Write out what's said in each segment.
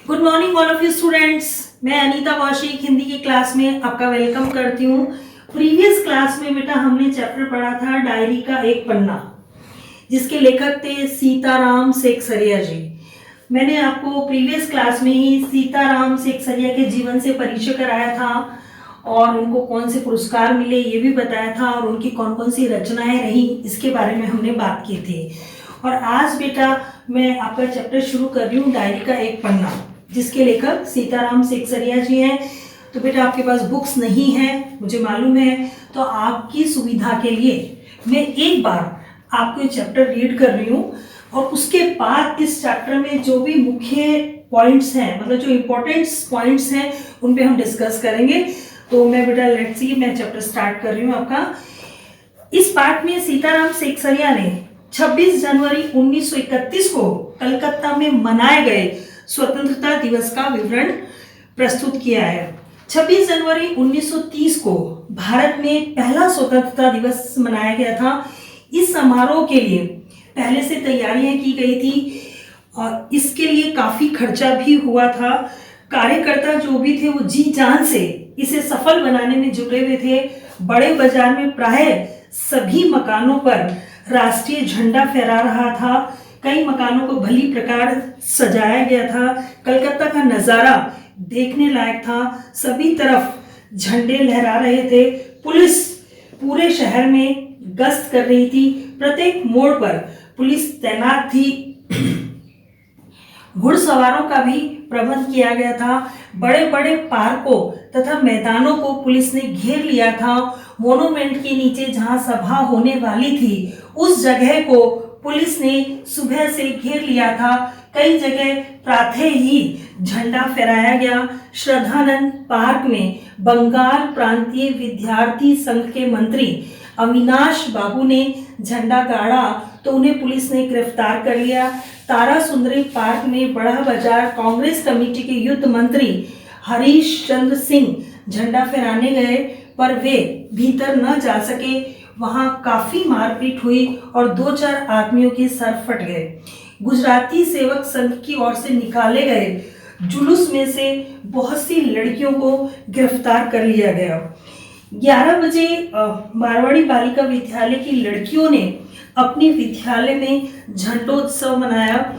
Good morning all of you students. मैं अनीता कौशिक हिंदी की class में आपका वेलकम करती हूँ। प्रीवियस क्लास में बेटा हमने चैप्टर पढ़ा था डायरी का एक पन्ना, जिसके लेखक थे सीताराम सेकसरिया जी। मैंने आपको प्रीवियस क्लास में ही सीताराम सेकसरिया के जीवन से परिचय कराया था और उनको कौन से पुरस्कार मिले ये भी बताया था और उनकी कौन कौन सी रचनाएं रही इसके बारे में हमने बात की थी। और आज बेटा मैं आपका चैप्टर शुरू कर रही हूँ डायरी का एक पन्ना, जिसके लेखक सीताराम सेकसरिया जी हैं। तो बेटा आपके पास बुक्स नहीं है मुझे मालूम है, तो आपकी सुविधा के लिए मैं एक बार आपको ये चैप्टर रीड कर रही हूँ और उसके बाद इस चैप्टर में जो भी मुख्य पॉइंट्स हैं, मतलब जो इम्पोर्टेंट पॉइंट्स हैं, उन पे हम डिस्कस करेंगे। तो मैं बेटा लेट्स सी मैं चैप्टर स्टार्ट कर रही हूँ आपका। इस पार्ट में सीताराम सेकसरिया ने 26 जनवरी 1931 को कलकत्ता में मनाए गए स्वतंत्रता दिवस का विवरण प्रस्तुत किया है। 26 जनवरी 1930 को भारत में पहला स्वतंत्रता दिवस मनाया गया था। इस समारोह के लिए पहले से तैयारियां की गई थी और इसके लिए काफी खर्चा भी हुआ था। कार्यकर्ता जो भी थे वो जी जान से इसे सफल बनाने में जुटे हुए थे। बड़े बाजार में प्राय सभी मकानों पर राष्ट्रीय झंडा फहरा रहा था। कई मकानों को भली प्रकार सजाया गया था। कलकत्ता का नज़ारा देखने लायक था। सभी तरफ झंडे लहरा रहे थे। पुलिस पूरे शहर में गश्त कर रही थी। प्रत्येक मोड़ पर पुलिस तैनात थी। घुड़सवारों का भी प्रबंध किया गया था। बड़े बड़े पार्कों तथा मैदानों को पुलिस ने घेर लिया था। मोनूमेंट के नीचे जहां सभा होने वाली थी उस जगह को पुलिस ने सुबह से घेर लिया था। कई जगह प्रातः ही झंडा फहराया गया। श्रद्धानंद पार्क में बंगाल प्रांतीय विद्यार्थी संघ के मंत्री अविनाश बाबू ने झंडा गाड़ा तो उन्हें पुलिस ने गिरफ्तार कर लिया। तारा सुंदरी पार्क में बड़ा बाजार कांग्रेस कमेटी के युद्ध मंत्री हरीश चंद्र सिंह झंडा फहराने गए पर वे भीतर न जा सके। वहां काफी मारपीट हुई और 2-4 आदमियों के सर फट गए। गुजराती सेवक संघ की ओर से निकाले गए जुलूस में से बहुत सी लड़कियों को गिरफ्तार कर लिया गया। 11 बजे मारवाड़ी बालिका विद्यालय की लड़कियों ने अपने विद्यालय में झंडोत्सव मनाया।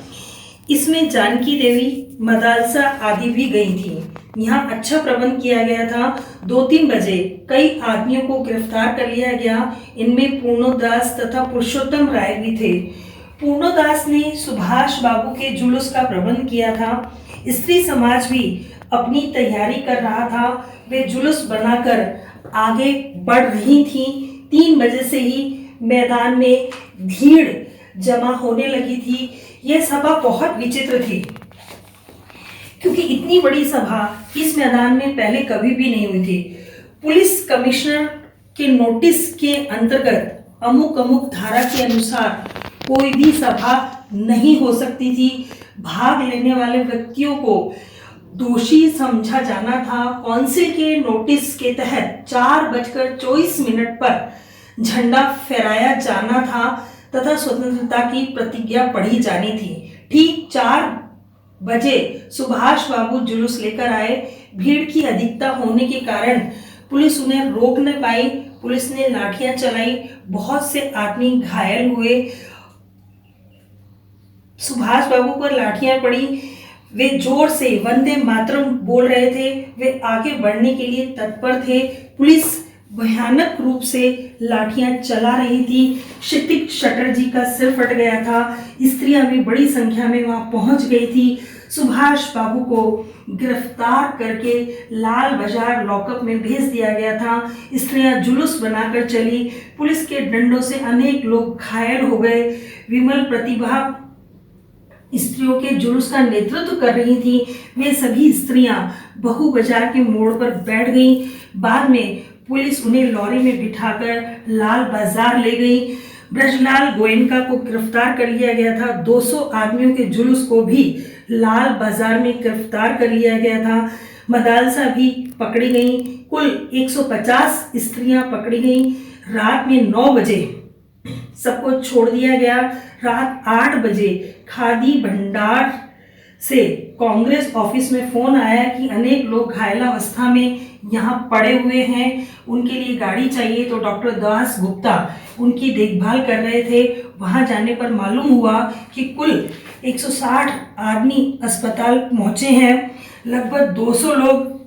इसमें जानकी देवी, मदालसा आदि भी गई थी। यहाँ अच्छा प्रबंध किया गया था। 2-3 बजे कई आदमियों को गिरफ्तार कर लिया गया। इनमें पूर्णोदास तथा पुरुषोत्तम राय भी थे। पूर्णोदास ने सुभाष बाबू के जुलूस का प्रबंध किया था। स्त्री समाज भी अपनी तैयारी कर रहा था। वे जुलूस बनाकर आगे बढ़ रही थी। 3 बजे से ही मैदान में भीड़ जमा होने लगी थी। यह सभा बहुत विचित्र थी क्योंकि इतनी बड़ी सभा इस मैदान में पहले कभी भी नहीं हुई थी। पुलिस कमिश्नर के नोटिस के अंतर्गत अमुक अमुक धारा के अनुसार कोई भी सभा नहीं हो सकती थी। भाग लेने वाले व्यक्तियों को दोषी समझा जाना था। काउंसिल के नोटिस के तहत 4:24 पर झंडा फहराया जाना था तथा स्वतंत्रता की प्रतिज्ञा पढ़ी जानी थी। ठीक 4 बजे सुभाष बाबू जुलूस लेकर आए। भीड़ की अधिकता होने के कारण पुलिस उन्हें रोक न पाई। पुलिस ने लाठियां चलाई। बहुत से आदमी घायल हुए। सुभाष बाबू पर लाठियां पड़ी। वे जोर से वंदे मातरम बोल रहे थे। वे आगे बढ़ने के लिए तत्पर थे। पुलिस भयानक रूप से लाठियां चला रही थी। क्षितिज चटर्जी का सिर फट गया था। स्त्रियां भी बड़ी संख्या में वहां पहुंच गई थी। सुभाष बाबू को गिरफ्तार करके लाल बाजार लॉकअप में भेज दिया गया था। स्त्रियां जुलूस बनाकर चली। पुलिस के डंडों से अनेक लोग घायल हो गए। विमल प्रतिभा स्त्रियों के जुलूस का नेतृत्व कर रही थी। वे सभी स्त्रियां बहु बाजार के मोड़ पर बैठ गईं। बाद में पुलिस उन्हें लॉरी में बिठाकर लाल बाजार ले गई। ब्रजलाल गोयनका को गिरफ्तार कर लिया गया था। 200 आदमियों के जुलूस को भी लाल बाजार में गिरफ्तार कर लिया गया था। मदालसा भी पकड़ी गई। कुल 150 स्त्रियां पकड़ी गईं। रात में 9 बजे सबको छोड़ दिया गया। रात 8 बजे खादी भंडार से कांग्रेस ऑफिस में फोन आया कि अनेक लोग घायलावस्था में यहाँ पड़े हुए हैं, उनके लिए गाड़ी चाहिए। तो डॉक्टर दास गुप्ता उनकी देखभाल कर रहे थे। वहाँ जाने पर मालूम हुआ कि कुल 160 आदमी अस्पताल पहुँचे हैं, लगभग 200 लोग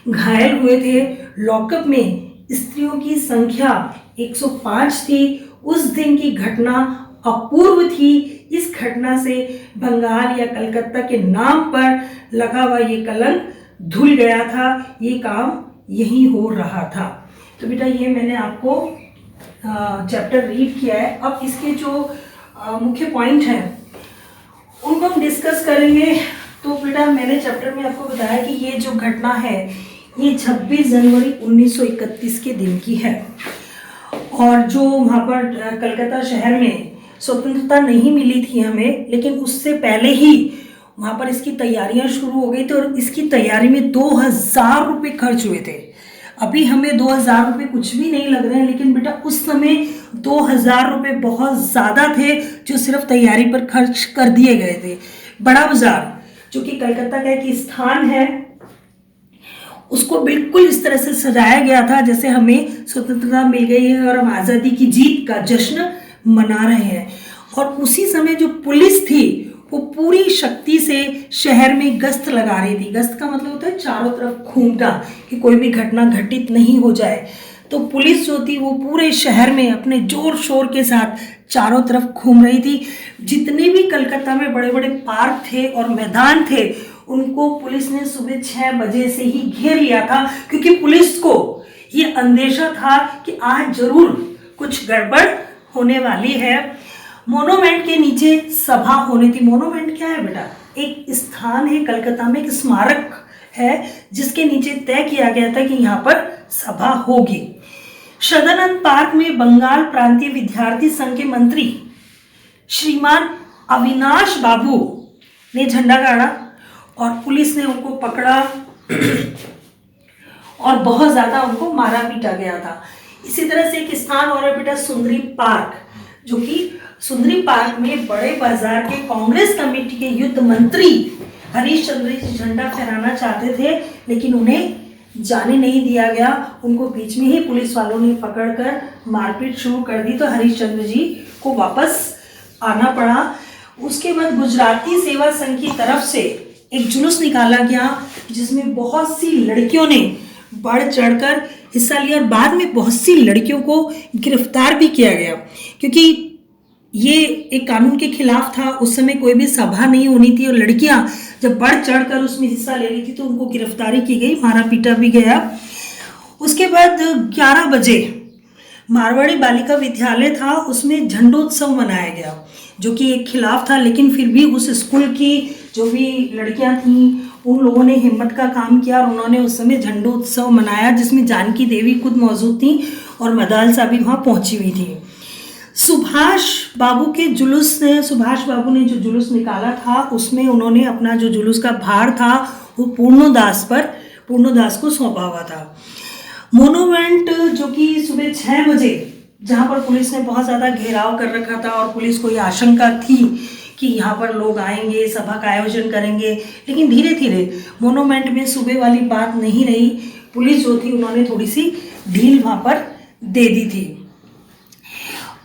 घायल हुए थे। लॉकअप में स्त्रियों की संख्या 105 थी। उस दिन की घटना अपूर्व थी। इस घटना से बंगाल या कलकत्ता के नाम पर लगा हुआ ये कलंक धुल गया था। ये काम यही हो रहा था। तो बेटा ये मैंने आपको चैप्टर रीड किया है। अब इसके जो मुख्य पॉइंट हैं उनको हम डिस्कस करेंगे। तो बेटा मैंने चैप्टर में आपको बताया कि ये जो घटना है ये 26 जनवरी 1931 के दिन की है। और जो वहाँ पर कलकत्ता शहर में स्वतंत्रता नहीं मिली थी हमें, लेकिन उससे पहले ही वहाँ पर इसकी तैयारियाँ शुरू हो गई थी और इसकी तैयारी में 2000 रुपये खर्च हुए थे। अभी हमें 2000 रुपये कुछ भी नहीं लग रहे हैं, लेकिन बेटा उस समय 2000 रुपये बहुत ज़्यादा थे जो सिर्फ तैयारी पर खर्च कर दिए गए थे। बड़ा बाजार जो कि कलकत्ता का एक स्थान है, उसको बिल्कुल इस तरह से सजाया गया था जैसे हमें स्वतंत्रता मिल गई है और हम आज़ादी की जीत का जश्न मना रहे हैं। और उसी समय जो पुलिस थी वो पूरी शक्ति से शहर में गश्त लगा रही थी। गश्त का मतलब होता है चारों तरफ घूमना, कि कोई भी घटना घटित नहीं हो जाए। तो पुलिस जो थी वो पूरे शहर में अपने जोर शोर के साथ चारों तरफ घूम रही थी। जितने भी कलकत्ता में बड़े बड़े पार्क थे और मैदान थे उनको पुलिस ने सुबह 6 बजे से ही घेर लिया था, क्योंकि पुलिस को ये अंदेशा था कि आज जरूर कुछ गड़बड़ होने वाली है। मोनूमेंट के नीचे सभा होनी थी। मोनूमेंट क्या है बेटा? एक स्थान है कलकत्ता में, एक स्मारक है जिसके नीचे तय किया गया था कि यहाँ पर सभा होगी। सदानंद पार्क में बंगाल प्रांतीय विद्यार्थी संघ के मंत्री श्रीमान अविनाश बाबू ने झंडा गाड़ा और पुलिस ने उनको पकड़ा और बहुत ज़्यादा उनको मारा पीटा गया था। इसी तरह से एक स्थान और है बेटा सुंदरी पार्क, जो कि सुंदरी पार्क में बड़े बाजार के कांग्रेस कमेटी के युद्ध मंत्री हरीश चंद्र जी झंडा फहराना चाहते थे, लेकिन उन्हें जाने नहीं दिया गया। उनको बीच में ही पुलिस वालों ने पकड़कर मारपीट शुरू कर दी, तो हरीश चंद्र जी को वापस आना पड़ा। उसके बाद गुजराती सेवा संघ की तरफ से एक जुलूस निकाला गया जिसमें बहुत सी लड़कियों ने बढ़ चढ़कर हिस्सा लिया और बाद में बहुत सी लड़कियों को गिरफ्तार भी किया गया, क्योंकि ये एक कानून के खिलाफ था। उस समय कोई भी सभा नहीं होनी थी और लड़कियां जब बढ़ चढ़कर उसमें हिस्सा ले रही थी तो उनको गिरफ्तारी की गई, मारा पीटा भी गया। उसके बाद 11 बजे मारवाड़ी बालिका विद्यालय था, उसमें झंडोत्सव मनाया गया जो कि एक खिलाफ था, लेकिन फिर भी उस स्कूल की जो भी लड़कियां थीं उन लोगों ने हिम्मत का काम किया और उन्होंने उस समय झंडोत्सव मनाया, जिसमें जानकी देवी खुद मौजूद थी और मदाल साहब भी वहाँ पहुँची हुई थी। सुभाष बाबू ने जो जुलूस निकाला था उसमें उन्होंने अपना जो जुलूस का भार था वो पूर्णोदास को सौंपा हुआ था। मोनूमेंट जो कि सुबह 6 बजे, जहाँ पर पुलिस ने बहुत ज़्यादा घेराव कर रखा था और पुलिस को ये आशंका थी कि यहाँ पर लोग आएंगे, सभा का आयोजन करेंगे, लेकिन धीरे धीरे मोनूमेंट में सुबह वाली बात नहीं रही। पुलिस जो थी उन्होंने थोड़ी सी ढील वहाँ पर दे दी थी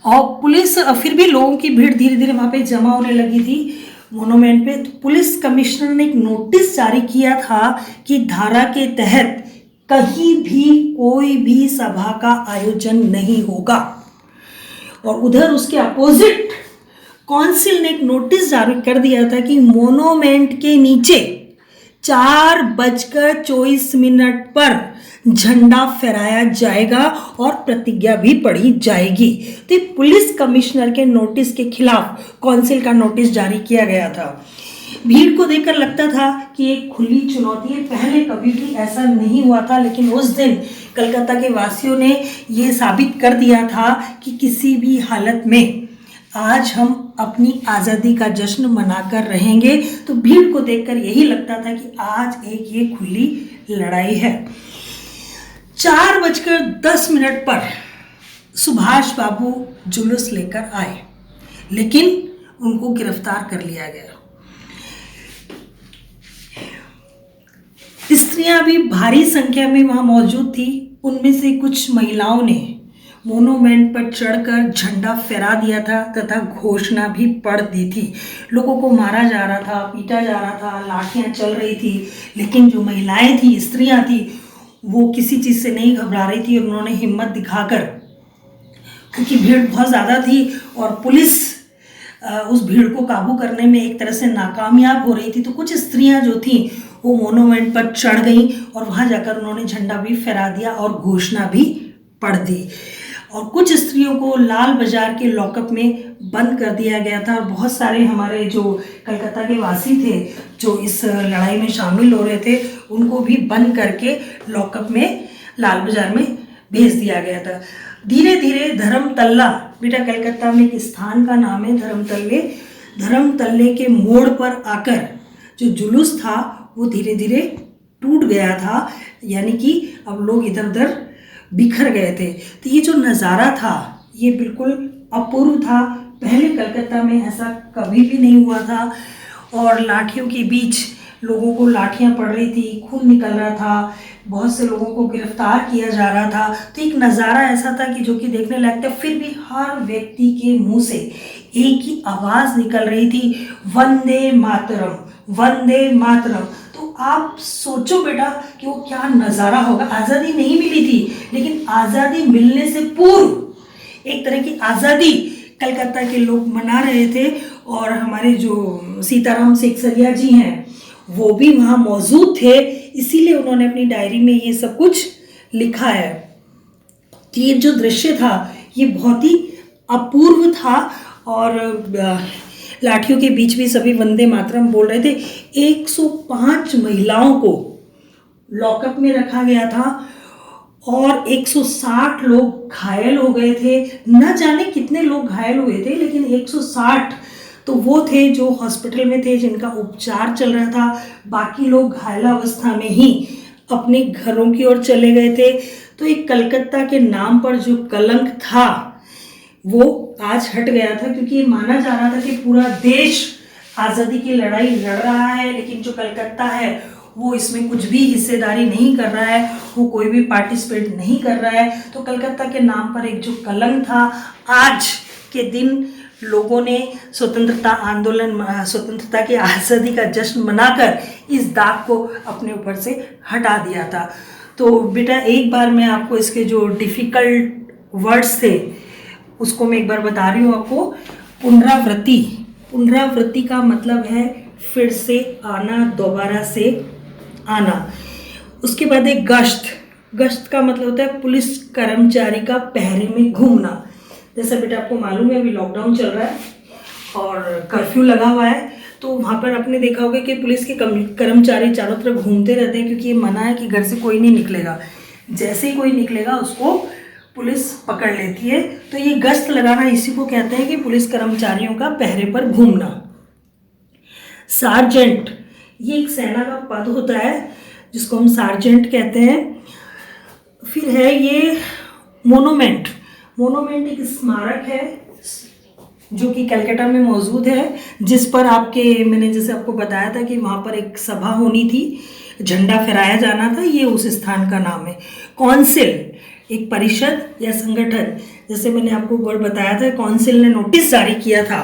और पुलिस फिर भी लोगों की भीड़ धीरे धीरे वहाँ पे जमा होने लगी थी मोनूमेंट पे। तो पुलिस कमिश्नर ने एक नोटिस जारी किया था कि धारा के तहत कहीं भी कोई भी सभा का आयोजन नहीं होगा। और उधर उसके अपोजिट काउंसिल ने एक नोटिस जारी कर दिया था कि मोनूमेंट के नीचे 4:24 पर झंडा फहराया जाएगा और प्रतिज्ञा भी पढ़ी जाएगी। तो पुलिस कमिश्नर के नोटिस के खिलाफ काउंसिल का नोटिस जारी किया गया था। भीड़ को देखकर लगता था कि एक खुली चुनौती है, पहले कभी भी ऐसा नहीं हुआ था, लेकिन उस दिन कलकत्ता के वासियों ने ये साबित कर दिया था कि किसी भी हालत में आज हम अपनी आज़ादी का जश्न मनाकर रहेंगे। तो भीड़ को देखकर यही लगता था कि आज एक ये खुली लड़ाई है। 4:10 पर सुभाष बाबू जुलूस लेकर आए, लेकिन उनको गिरफ्तार कर लिया गया। स्त्रियां भी भारी संख्या में वहां मौजूद थी। उनमें से कुछ महिलाओं ने मोनूमेंट पर चढ़कर झंडा फहरा दिया था तथा घोषणा भी पढ़ दी थी। लोगों को मारा जा रहा था, पीटा जा रहा था, लाठियां चल रही थी, लेकिन जो महिलाएं थी, स्त्रियां थी, वो किसी चीज़ से नहीं घबरा रही थी। और उन्होंने हिम्मत दिखाकर, क्योंकि भीड़ बहुत ज़्यादा थी और पुलिस उस भीड़ को काबू करने में एक तरह से नाकामयाब हो रही थी, तो कुछ स्त्रियां जो थीं वो मोनूमेंट पर चढ़ गईं और वहां जाकर उन्होंने झंडा भी फहरा दिया और घोषणा भी पढ़ दी। और कुछ स्त्रियों को लाल बाजार के लॉकअप में बंद कर दिया गया था। और बहुत सारे हमारे जो कलकत्ता के वासी थे जो इस लड़ाई में शामिल हो रहे थे, उनको भी बंद करके लॉकअप में लाल बाजार में भेज दिया गया था। धीरे धीरे धर्मतल्ला, बेटा कलकत्ता में एक स्थान का नाम है धर्मतल्ले, धर्मतल्ले के मोड़ पर आकर जो जुलूस था वो धीरे धीरे टूट गया था, यानी कि अब लोग इधर उधर बिखर गए थे। तो ये जो नज़ारा था ये बिल्कुल अपूर्व था। पहले कलकत्ता में ऐसा कभी भी नहीं हुआ था। और लाठियों के बीच लोगों को लाठियां पड़ रही थी, खून निकल रहा था, बहुत से लोगों को गिरफ्तार किया जा रहा था। तो एक नज़ारा ऐसा था कि जो कि देखने लायक था। फिर भी हर व्यक्ति के मुंह से एक ही आवाज़ निकल रही थी, वंदे मातरम, वंदे मातरम। तो आप सोचो बेटा कि वो क्या नज़ारा होगा। आज़ादी नहीं मिली थी, लेकिन आज़ादी मिलने से पूर्व एक तरह की आज़ादी कलकत्ता के लोग मना रहे थे। और हमारे जो सीताराम सेकसरिया जी हैं वो भी वहाँ मौजूद थे, इसीलिए उन्होंने अपनी डायरी में ये सब कुछ लिखा है। तो ये जो दृश्य था ये बहुत ही अपूर्व था। और लाठियों के बीच भी सभी वंदे मातरम बोल रहे थे। 105 महिलाओं को लॉकअप में रखा गया था और 160 लोग घायल हो गए थे। न जाने कितने लोग घायल हुए थे, लेकिन 160 तो वो थे जो हॉस्पिटल में थे, जिनका उपचार चल रहा था। बाकी लोग घायलावस्था में ही अपने घरों की ओर चले गए थे। तो एक कलकत्ता के नाम पर जो कलंक था वो आज हट गया था, क्योंकि ये माना जा रहा था कि पूरा देश आज़ादी की लड़ाई लड़ रहा है, लेकिन जो कलकत्ता है वो इसमें कुछ भी हिस्सेदारी नहीं कर रहा है, वो कोई भी पार्टिसिपेट नहीं कर रहा है। तो कलकत्ता के नाम पर एक जो कलंक था, आज के दिन लोगों ने स्वतंत्रता आंदोलन, स्वतंत्रता की आज़ादी का जश्न मनाकर इस दाग को अपने ऊपर से हटा दिया था। तो बेटा एक बार मैं आपको इसके जो डिफ़िकल्ट वर्ड्स थे उसको मैं एक बार बता रही हूँ आपको। पुनरावृत्ति, पुनरावृत्ति का मतलब है फिर से आना, दोबारा से आना। उसके बाद एक गश्त, गश्त का मतलब होता है पुलिस कर्मचारी का पहरे में घूमना। जैसा बेटा आपको मालूम है अभी लॉकडाउन चल रहा है और कर्फ्यू लगा हुआ है, तो वहाँ पर आपने देखा होगा कि पुलिस के कर्मचारी चारों तरफ घूमते रहते हैं, क्योंकि ये मना है कि घर से कोई नहीं निकलेगा। जैसे ही कोई निकलेगा उसको पुलिस पकड़ लेती है। तो ये गश्त लगाना इसी को कहते हैं कि पुलिस कर्मचारियों का पहरे पर घूमना। सार्जेंट, ये एक सेना का पद होता है जिसको हम सार्जेंट कहते हैं। फिर है ये मोनूमेंट, मोनूमेंट एक स्मारक है जो कि कलकत्ता में मौजूद है, जिस पर मैंने जैसे आपको बताया था कि वहाँ पर एक सभा होनी थी, झंडा फहराया जाना था, ये उस स्थान का नाम है। कौंसिल, एक परिषद या संगठन, जैसे मैंने आपको वर्ड बताया था, कौंसिल ने नोटिस जारी किया था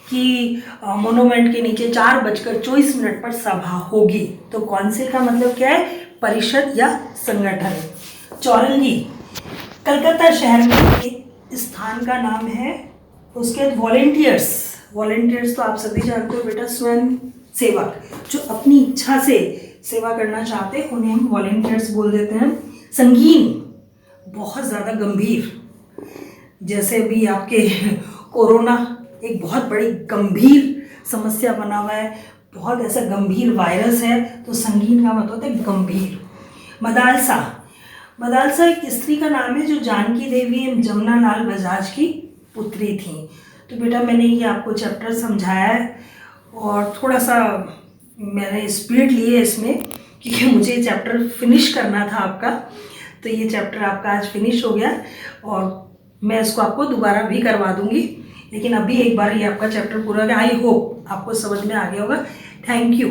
कि मोनूमेंट के नीचे 4:24 पर सभा होगी। तो कौंसिल का मतलब क्या है? परिषद या संगठन। चौरंगी कलकत्ता शहर में एक स्थान का नाम है। उसके बाद वॉलेंटियर्स, वॉलेंटियर्स तो आप सभी जानते हो बेटा, स्वयं सेवक जो अपनी इच्छा से सेवा करना चाहते हैं उन्हें हम वॉलेंटियर्स बोल देते हैं। संगीन, बहुत ज़्यादा गंभीर, जैसे अभी आपके कोरोना एक बहुत बड़ी गंभीर समस्या बना हुआ है, बहुत ऐसा गंभीर वायरस है, तो संगीन का मतलब है गंभीर। मदालसा, मदालसा एक स्त्री का नाम है जो जानकी देवी एवं जमुना लाल बजाज की पुत्री थी। तो बेटा मैंने ये आपको चैप्टर समझाया है और थोड़ा सा मैंने स्पीड ली है इसमें, क्योंकि मुझे चैप्टर फिनिश करना था आपका। तो ये चैप्टर आपका आज फिनिश हो गया और मैं इसको आपको दोबारा भी करवा दूंगी, लेकिन अभी एक बार ये आपका चैप्टर पूरा हो गया। आई होप आपको समझ में आ गया होगा। Thank you.